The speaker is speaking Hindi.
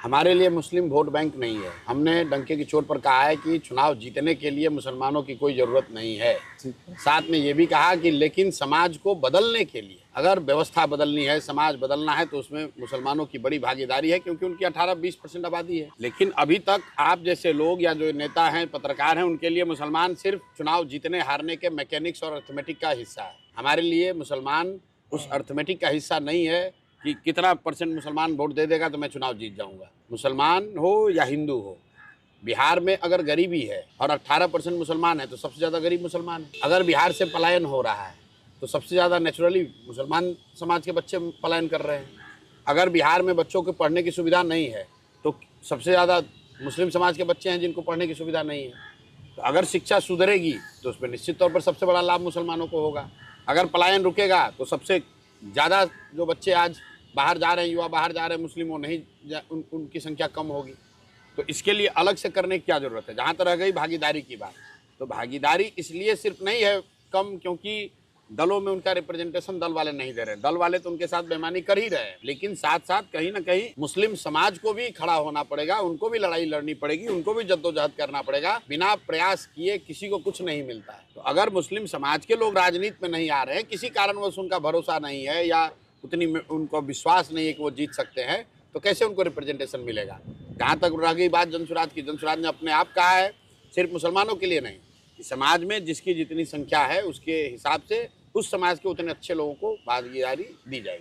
हमारे लिए मुस्लिम वोट बैंक नहीं है। हमने डंके की चोट पर कहा है कि चुनाव जीतने के लिए मुसलमानों की कोई ज़रूरत नहीं है। साथ में ये भी कहा कि लेकिन समाज को बदलने के लिए अगर व्यवस्था बदलनी है, समाज बदलना है, तो उसमें मुसलमानों की बड़ी भागीदारी है, क्योंकि उनकी 18-20% आबादी है। लेकिन अभी तक आप जैसे लोग या जो नेता हैं, पत्रकार हैं, उनके लिए मुसलमान सिर्फ चुनाव जीतने हारने के मैकेनिक्स और अर्थमेटिक का हिस्सा है। हमारे लिए मुसलमान उस अर्थमेटिक का हिस्सा नहीं है कि कितना परसेंट मुसलमान वोट दे देगा तो मैं चुनाव जीत जाऊंगा। मुसलमान हो या हिंदू हो, बिहार में अगर गरीबी है और 18% मुसलमान है तो सबसे ज़्यादा गरीब मुसलमान है। अगर बिहार से पलायन हो रहा है तो सबसे ज़्यादा नेचुरली मुसलमान समाज के बच्चे पलायन कर रहे हैं। अगर बिहार में बच्चों को पढ़ने की सुविधा नहीं है तो सबसे ज़्यादा मुस्लिम समाज के बच्चे हैं जिनको पढ़ने की सुविधा नहीं है। तो अगर शिक्षा सुधरेगी तो उसमें निश्चित तौर पर सबसे बड़ा लाभ मुसलमानों को होगा। अगर पलायन रुकेगा तो सबसे ज़्यादा जो बच्चे आज बाहर जा रहे हैं, युवा बाहर जा रहे हैं मुस्लिम, वो नहीं उनकी संख्या कम होगी। तो इसके लिए अलग से करने की क्या ज़रूरत है। जहाँ तक रह गई भागीदारी की बात, तो भागीदारी इसलिए सिर्फ नहीं है कम क्योंकि दलों में उनका रिप्रेजेंटेशन दल वाले नहीं दे रहे। दल वाले तो उनके साथ बेईमानी कर ही रहे हैं, लेकिन साथ साथ कहीं ना कहीं मुस्लिम समाज को भी खड़ा होना पड़ेगा, उनको भी लड़ाई लड़नी पड़ेगी, उनको भी जद्दोजहद करना पड़ेगा। बिना प्रयास किए किसी को कुछ नहीं मिलता है। तो अगर मुस्लिम समाज के लोग राजनीति में नहीं आ रहे हैं, किसी कारणवश उनका भरोसा नहीं है या उतनी उनको विश्वास नहीं है कि वो जीत सकते हैं, तो कैसे उनको रिप्रेजेंटेशन मिलेगा। जहाँ तक रह गई बात जनसुराज की, जनसुराज ने अपने आप कहा है सिर्फ मुसलमानों के लिए नहीं, कि समाज में जिसकी जितनी संख्या है उसके हिसाब से उस समाज के उतने अच्छे लोगों को भागीदारी दी जाएगी।